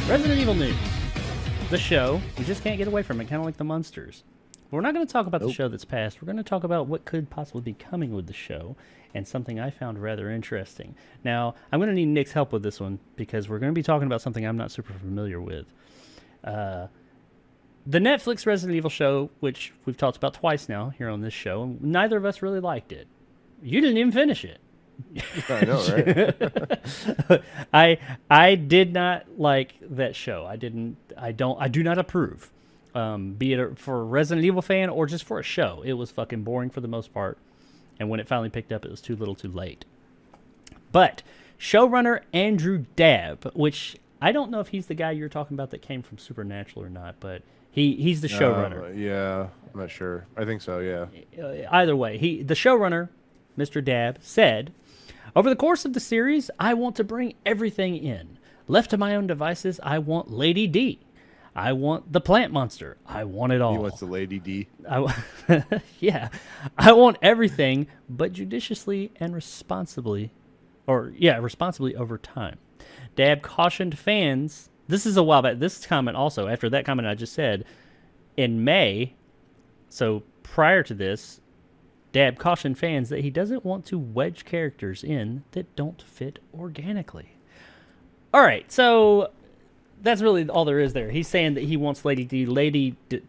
Resident Evil news. The show, we just can't get away from it, kind of like the Munsters. But we're not going to talk about the show that's passed. We're going to talk about what could possibly be coming with the show and something I found rather interesting. Now, I'm going to need Nick's help with this one because we're going to be talking about something I'm not super familiar with. The Netflix Resident Evil show, which we've talked about twice now here on this show, and neither of us really liked it. You didn't even finish it. I know, right? I did not like that show. I do not approve. Be it for a Resident Evil fan or just for a show. It was fucking boring for the most part. And when it finally picked up, it was too little too late. But showrunner Andrew Dabb, which I don't know if he's the guy you're talking about that came from Supernatural or not, but he's the showrunner. Yeah, I'm not sure. I think so, yeah. Either way, the showrunner, Mr. Dabb, said, "Over the course of the series, I want to bring everything in. Left to my own devices, I want Lady D. I want the plant monster. I want it all." He wants the Lady D. Yeah. "I want everything, but judiciously and responsibly over time." Dabb cautioned fans, this is a while back, this comment also, after that comment I just said, in May, so prior to this, Dabb cautioned fans that he doesn't want to wedge characters in that don't fit organically. All right, so that's really all there is there. He's saying that he wants Lady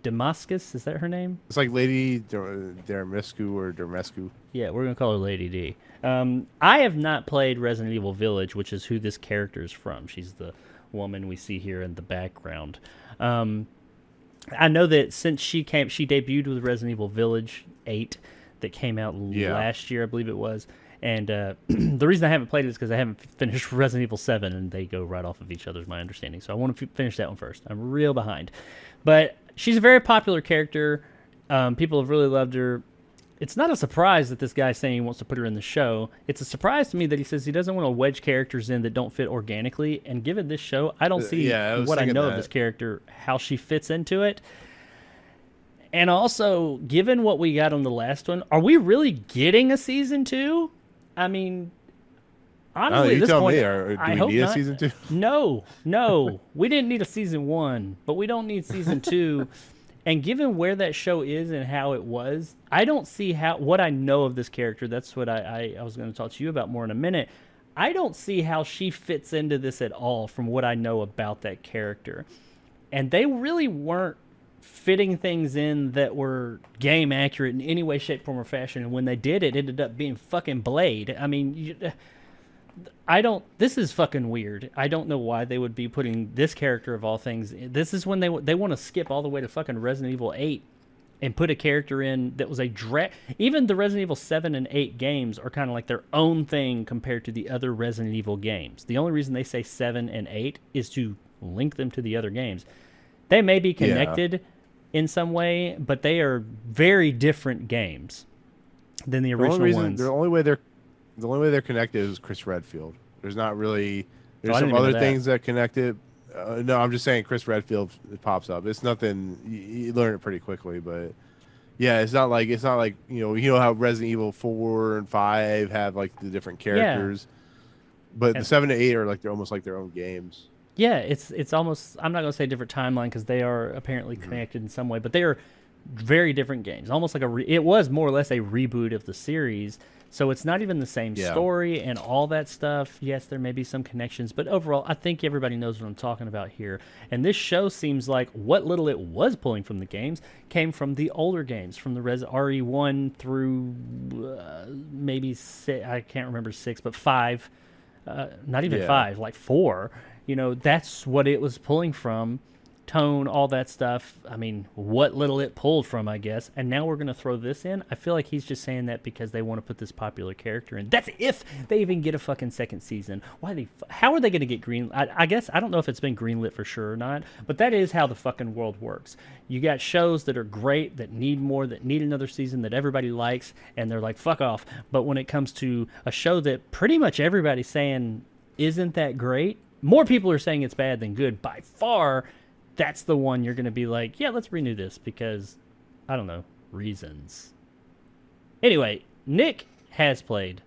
Damascus. Is that her name? It's like Lady Dermiscu or Dermescu. Yeah, we're going to call her Lady D. I have not played Resident Evil Village, which is who this character is from. She's the woman we see here in the background. I know that since she debuted with Resident Evil Village 8 that came out last year, I believe it was. And the reason I haven't played it is because I haven't finished Resident Evil 7, and they go right off of each other, is my understanding. So I want to finish that one first. I'm real behind. But she's a very popular character. People have really loved her. It's not a surprise that this guy's saying he wants to put her in the show. It's a surprise to me that he says he doesn't want to wedge characters in that don't fit organically. And given this show, I don't see what I know of this character, how she fits into it. And also, given what we got on the last one, are we really getting a season 2? I mean, honestly, at this point, do we need a season 2? No. We didn't need a season 1, but we don't need season 2. And given where that show is and how it was, I don't see what I know of this character. That's what I was going to talk to you about more in a minute. I don't see how she fits into this at all from what I know about that character. And they really weren't fitting things in that were game accurate in any way, shape, form, or fashion. And when they did, it ended up being fucking Blade. I mean, this is fucking weird. I don't know why they would be putting this character of all things. This is when they want to skip all the way to fucking Resident Evil 8 and put a character in that was even the Resident Evil 7 and 8 games are kind of like their own thing compared to the other Resident Evil games. The only reason they say 7 and 8 is to link them to the other games. They may be connected in some way, but they are very different games than the original ones. The only way they're connected is Chris Redfield. There's not really. There's some other things that connect it. No, I'm just saying Chris Redfield pops up. It's nothing. You learn it pretty quickly, but yeah, it's not like you know how Resident Evil 4 and 5 have like the different characters, but the 7 to 8 are like they're almost like their own games. Yeah, it's almost, I'm not going to say different timeline because they are apparently connected in some way, but they are very different games. Almost like it was more or less a reboot of the series, so it's not even the same story and all that stuff. Yes, there may be some connections, but overall, I think everybody knows what I'm talking about here. And this show seems like what little it was pulling from the games came from the older games, from the RE1 through maybe six, I can't remember 6, but 5, not even 5, like 4. You know, that's what it was pulling from. Tone, all that stuff. I mean, what little it pulled from, I guess. And now we're going to throw this in. I feel like he's just saying that because they want to put this popular character in. That's if they even get a fucking second season. How are they going to get green? I guess, I don't know if it's been greenlit for sure or not, but that is how the fucking world works. You got shows that are great, that need more, that need another season, that everybody likes, and they're like, fuck off. But when it comes to a show that pretty much everybody's saying isn't that great, more people are saying it's bad than good by far. That's the one you're going to be like, yeah, let's renew this because, I don't know, reasons. Anyway, Nick has played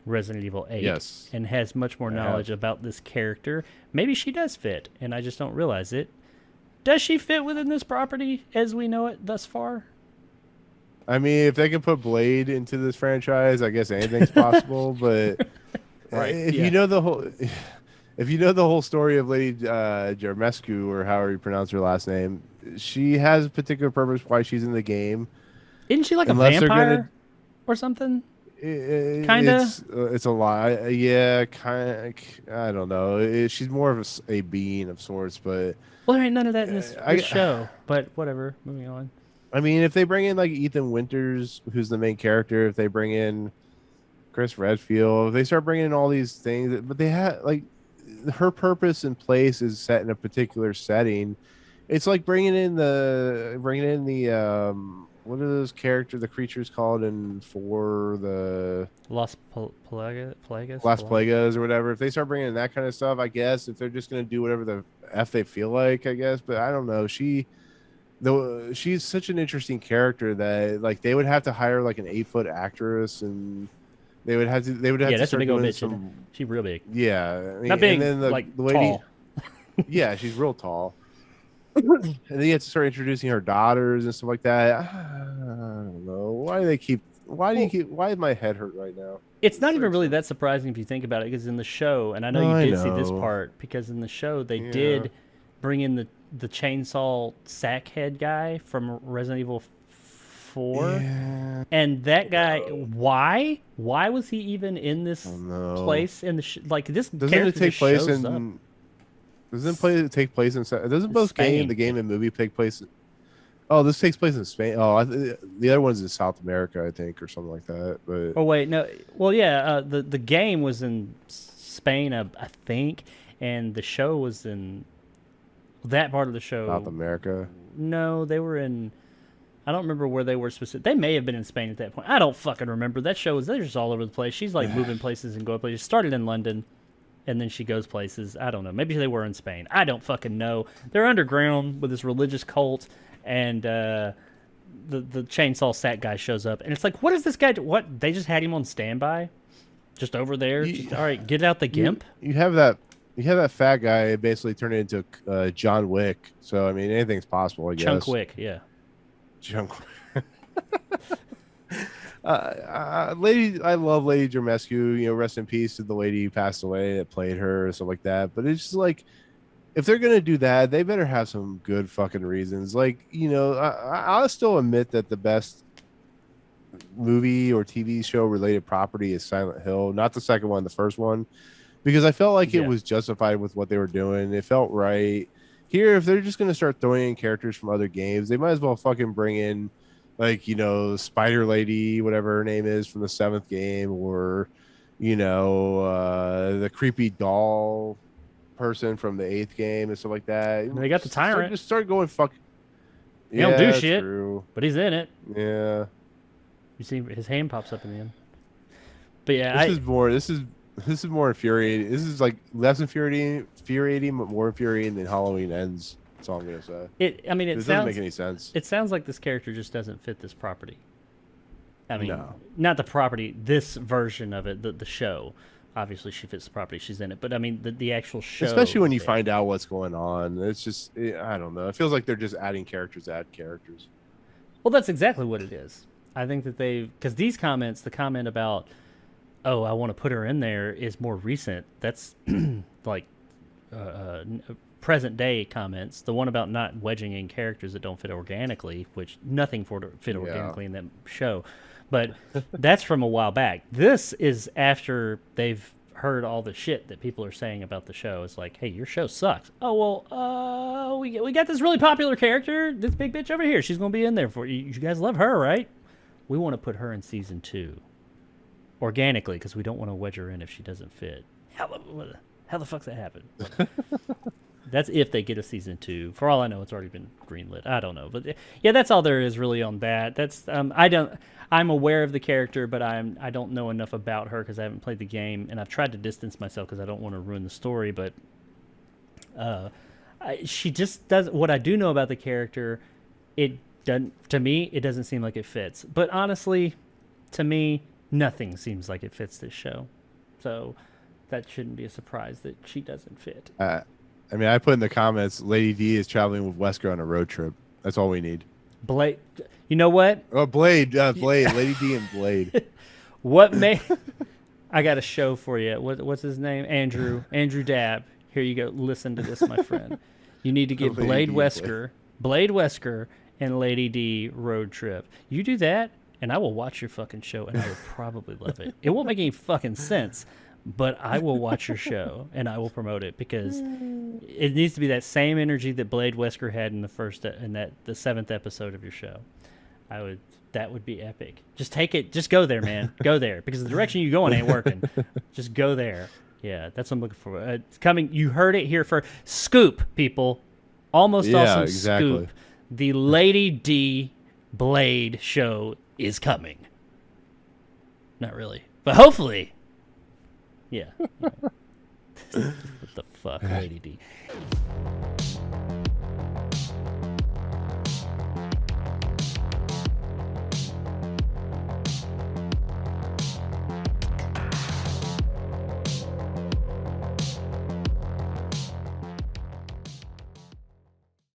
Resident Evil 8 Yes. and has much more knowledge about this character, maybe she does fit, and I just don't realize it. Does she fit within this property as we know it thus far? I mean, if they can put Blade into this franchise, I guess anything's possible. But if you know the whole, if you know the whole story of Lady Jarmescu, or however you pronounce her last name, she has a particular purpose why she's in the game. Isn't she like a vampire or something? Kinda. It's a lie. Yeah, kind of. I don't know. She's more of a being of sorts, but well, there ain't none of that in this show. But whatever. Moving on. I mean, if they bring in like Ethan Winters, who's the main character, if they bring in Chris Redfield, if they start bringing in all these things, but they have like her purpose and place is set in a particular setting. It's like bringing in the what are those characters, the creatures called in for the Las Plagas? Las Plagas or whatever. If they start bringing in that kind of stuff, I guess if they're just going to do whatever the F they feel like, I guess. But I don't know. She's such an interesting character that like they would have to hire like an 8-foot actress, and they would have to yeah, that's a big old bitch. Some, she's real big. Yeah, I mean, not big, and then like the lady, tall. Yeah, she's real tall. And then you have to start introducing her daughters and stuff like that. I don't know. Why is my head hurt right now? It's not even really that surprising if you think about it, because in the show, and I know you did see this part, because in the show they did bring in the chainsaw sackhead guy from Resident Evil 4. Yeah. And that guy, why was he even in this place in the like this? Doesn't it take place in? Doesn't it take place in? Doesn't both the game and movie take place? Oh, this takes place in Spain. Oh, the other one's in South America, I think, or something like that. But oh wait, no. Well, yeah, the game was in Spain, I think, and the show was in that part of the show. South America. No, they were in. I don't remember where they were specific. They may have been in Spain at that point. I don't fucking remember. That show they're just all over the place. She's like moving places and going places. She started in London, and then she goes places. I don't know. Maybe they were in Spain. I don't fucking know. They're underground with this religious cult, and the chainsaw sack guy shows up, and it's like, what is this guy do? What, they just had him on standby, just over there. All right, get out the gimp. You have that fat guy basically turn it into John Wick. So I mean, anything's possible, I guess. Chunk Wick, yeah. Junk. Lady, I love Lady Jarmescu. You know, rest in peace to the lady who passed away that played her and stuff like that. But it's just like, if they're gonna do that, they better have some good fucking reasons. Like, you know, I'll still admit that the best movie or TV show related property is Silent Hill, not the second one, the first one, because I felt like it was justified with what they were doing. It felt right. Here, if they're just going to start throwing in characters from other games, they might as well fucking bring in, like, you know, Spider Lady, whatever her name is from the 7th game, or, you know, the creepy doll person from the 8th game and stuff like that. They got the Tyrant. Just start going fucking. He don't do shit, but he's in it. Yeah. You see his hand pops up in the end. But yeah, this is more infuriating. This is like less infuriating, but more infuriating than Halloween Ends. That's all I'm gonna say. It doesn't make any sense. It sounds like this character just doesn't fit this property. I mean, not the property. This version of it, the show. Obviously, she fits the property. She's in it. But I mean, the actual show. Especially when you find out what's going on, it's just I don't know. It feels like they're just adding characters to add characters. Well, that's exactly what it is. I think that because these comments, the comment about, oh, I want to put her in there, is more recent. That's like present day comments. The one about not wedging in characters that don't fit organically, which nothing fit organically in that show. But that's from a while back. This is after they've heard all the shit that people are saying about the show. It's like, hey, your show sucks. Oh, well, we got this really popular character, this big bitch over here. She's going to be in there for you. You guys love her, right? We want to put her in season 2 organically because we don't want to wedge her in if she doesn't fit. How the fuck's that happen? That's if they get a season 2. For all I know, it's already been greenlit. I don't know, but yeah, that's all there is really on that. That's I'm aware of the character, but I don't know enough about her because I haven't played the game, and I've tried to distance myself because I don't want to ruin the story. But she just does. What I do know about the character, to me, it doesn't seem like it fits. But honestly, to me, nothing seems like it fits this show. So that shouldn't be a surprise that she doesn't fit. I mean, I put in the comments, Lady D is traveling with Wesker on a road trip. That's all we need. Blade, you know what? Oh, Blade, Lady D and Blade. What may I got a show for you. What's his name? Andrew Dabb. Here you go. Listen to this, my friend. You need to get Blade Wesker, and Lady D road trip. You do that, and I will watch your fucking show, and I will probably love it. It won't make any fucking sense, but I will watch your show, and I will promote it because it needs to be that same energy that Blade Wesker had in the the 7th episode of your show. That would be epic. Just take it. Just go there, man. Go there because the direction you're going ain't working. Just go there. Yeah, that's what I'm looking for. It's coming. You heard it here first. Scoop, people. Almost awesome exactly. Scoop. The Lady D Blade show is coming. Not really, but hopefully. Yeah. What the fuck, Lady D?